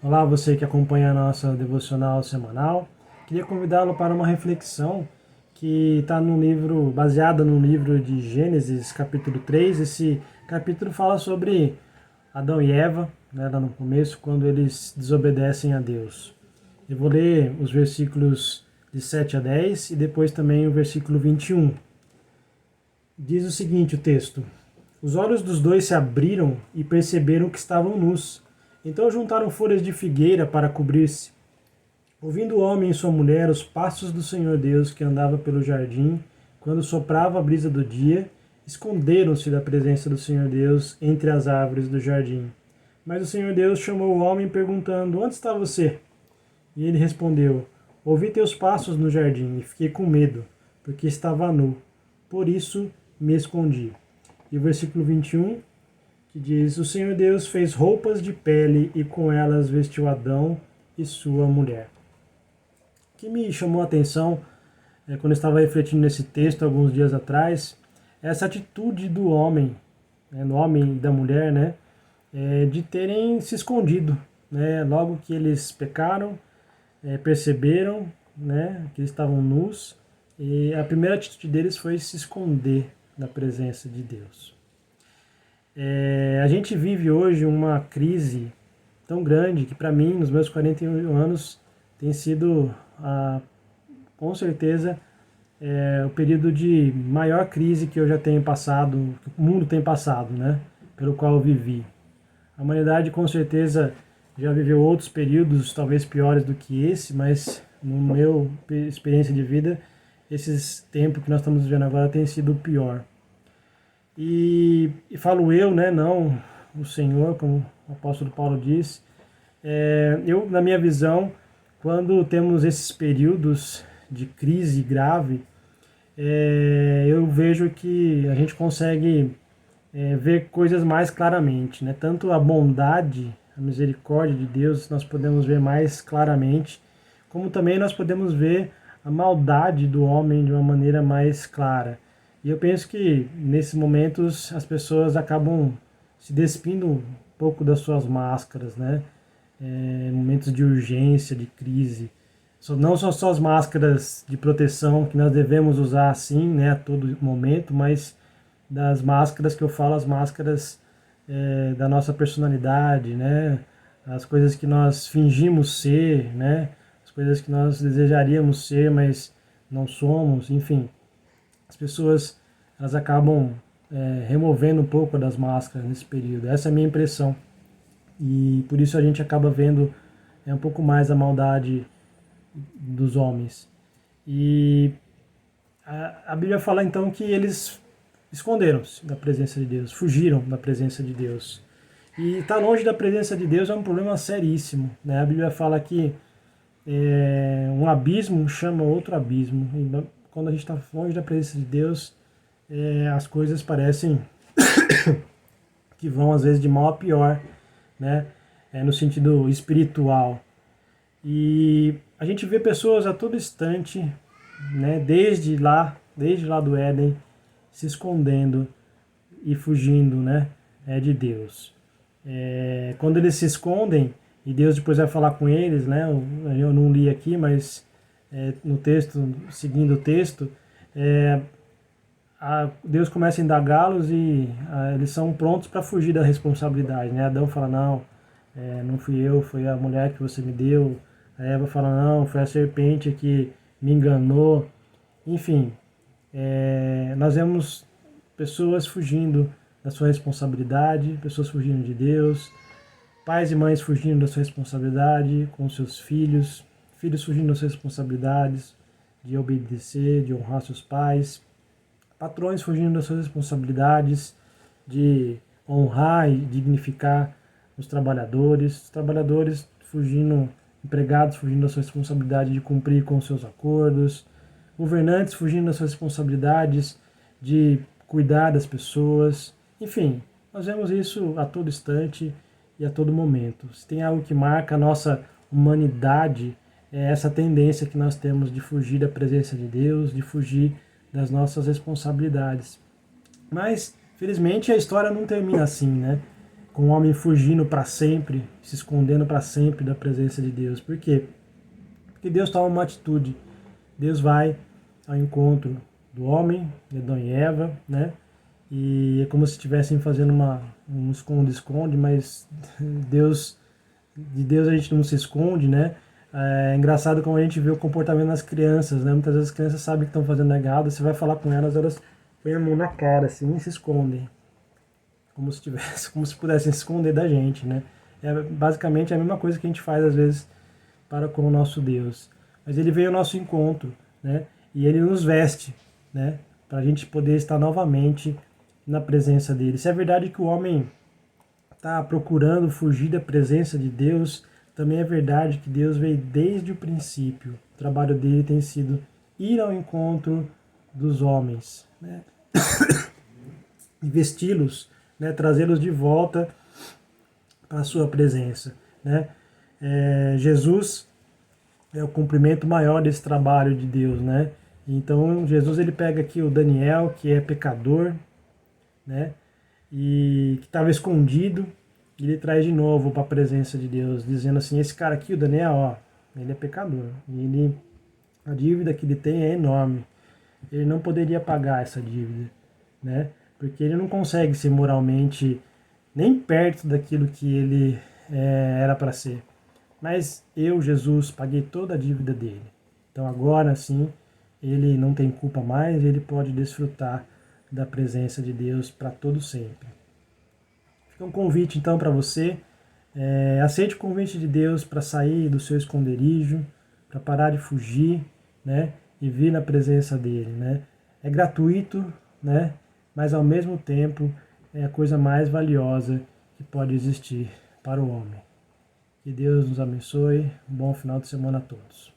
Olá, você que acompanha a nossa devocional semanal. Queria convidá-lo para uma reflexão que está no livro, baseada no livro de Gênesis, capítulo 3. Esse capítulo fala sobre Adão e Eva, né, lá no começo, quando eles desobedecem a Deus. Eu vou ler os versículos de 7 a 10 e depois também o versículo 21. Diz o seguinte, o texto: Os olhos dos dois se abriram e perceberam que estavam nus. Então juntaram folhas de figueira para cobrir-se. Ouvindo o homem e sua mulher os passos do Senhor Deus que andava pelo jardim, quando soprava a brisa do dia, esconderam-se da presença do Senhor Deus entre as árvores do jardim. Mas o Senhor Deus chamou o homem perguntando: Onde está você? E ele respondeu: Ouvi teus passos no jardim e fiquei com medo, porque estava nu. Por isso me escondi. E o versículo 21, que diz: O Senhor Deus fez roupas de pele e com elas vestiu Adão e sua mulher. O que me chamou a atenção quando eu estava refletindo nesse texto alguns dias atrás, é essa atitude do homem, do homem e da mulher, né, de terem se escondido, né, logo que eles pecaram, perceberam, né, que eles estavam nus, e a primeira atitude deles foi se esconder da presença de Deus. A gente vive hoje uma crise tão grande que, para mim, nos meus 41 anos, tem sido, com certeza, o período de maior crise que eu já tenho passado, que o mundo tem passado, né? Pelo qual eu vivi. A humanidade, com certeza, já viveu outros períodos, talvez piores do que esse, mas no meu experiência de vida, esses tempos que nós estamos vivendo agora tem sido o pior. E falo eu, né, não o Senhor, como o apóstolo Paulo diz. Eu, na minha visão, quando temos esses períodos de crise grave, eu vejo que a gente consegue ver coisas mais claramente, né? Tanto a bondade, a misericórdia de Deus nós podemos ver mais claramente, como também nós podemos ver a maldade do homem de uma maneira mais clara. E eu penso que nesses momentos as pessoas acabam se despindo um pouco das suas máscaras, né? Momentos de urgência, de crise. Não são só as máscaras de proteção que nós devemos usar assim, né, a todo momento, mas das máscaras que eu falo, as máscaras da nossa personalidade, né? As coisas que nós fingimos ser, né? As coisas que nós desejaríamos ser, mas não somos, enfim. As pessoas, elas acabam removendo um pouco das máscaras nesse período. Essa é a minha impressão. E por isso a gente acaba vendo um pouco mais a maldade dos homens. E a Bíblia fala então que eles esconderam-se da presença de Deus, fugiram da presença de Deus. E estar longe da presença de Deus é um problema seríssimo, né? A Bíblia fala que um abismo chama outro abismo. E quando a gente está longe da presença de Deus, as coisas parecem que vão às vezes de mal a pior, né? No sentido espiritual. E a gente vê pessoas a todo instante, né? Desde lá do Éden, se escondendo e fugindo, né? De Deus. Quando eles se escondem e Deus depois vai falar com eles, né? Eu não li aqui, mas no texto, seguindo o texto, Deus começa a indagá-los e eles são prontos para fugir da responsabilidade, né? Adão fala: não, não fui eu, foi a mulher que você me deu. A Eva fala: não, foi a serpente que me enganou. Enfim, nós vemos pessoas fugindo da sua responsabilidade, pessoas fugindo de Deus, pais e mães fugindo da sua responsabilidade com seus filhos, filhos fugindo das suas responsabilidades de obedecer, de honrar seus pais, patrões fugindo das suas responsabilidades de honrar e dignificar os trabalhadores fugindo, empregados fugindo da sua responsabilidade de cumprir com os seus acordos, governantes fugindo das suas responsabilidades de cuidar das pessoas. Enfim, nós vemos isso a todo instante e a todo momento. Se tem algo que marca a nossa humanidade, é essa tendência que nós temos de fugir da presença de Deus, de fugir das nossas responsabilidades. Mas, felizmente, a história não termina assim, né? com o homem fugindo para sempre, se escondendo para sempre da presença de Deus. Por quê? Porque Deus toma uma atitude. Deus vai ao encontro do homem, de Adão e Eva, né? E é como se estivessem fazendo um esconde-esconde, mas de Deus a gente não se esconde, né? É engraçado como a gente vê o comportamento das crianças, né? Muitas vezes as crianças sabem que estão fazendo errado, você vai falar com elas, elas põem a mão na cara, assim, e se escondem. Como se pudessem se esconder da gente, né? É basicamente a mesma coisa que a gente faz às vezes para com o nosso Deus. Mas ele veio ao nosso encontro, né? E ele nos veste, né? Para a gente poder estar novamente na presença dele. Se é verdade que o homem está procurando fugir da presença de Deus, também é verdade que Deus veio desde o princípio. O trabalho dele tem sido ir ao encontro dos homens, né? E vesti-los, né? Trazê-los de volta para a sua presença, né? Jesus é o cumprimento maior desse trabalho de Deus, né? Então Jesus ele pega aqui o Daniel, que é pecador, né? E que estava escondido, e ele traz de novo para a presença de Deus, dizendo assim: esse cara aqui, o Daniel, ó, ele é pecador, a dívida que ele tem é enorme, ele não poderia pagar essa dívida, né? Porque ele não consegue ser moralmente nem perto daquilo que ele era para ser. Mas eu, Jesus, paguei toda a dívida dele. Então agora sim, ele não tem culpa mais, ele pode desfrutar da presença de Deus para todo sempre. Fica um convite então para você, aceite o convite de Deus para sair do seu esconderijo, para parar de fugir, né, e vir na presença dele, né? É gratuito, né, mas ao mesmo tempo é a coisa mais valiosa que pode existir para o homem. Que Deus nos abençoe. Um bom final de semana a todos.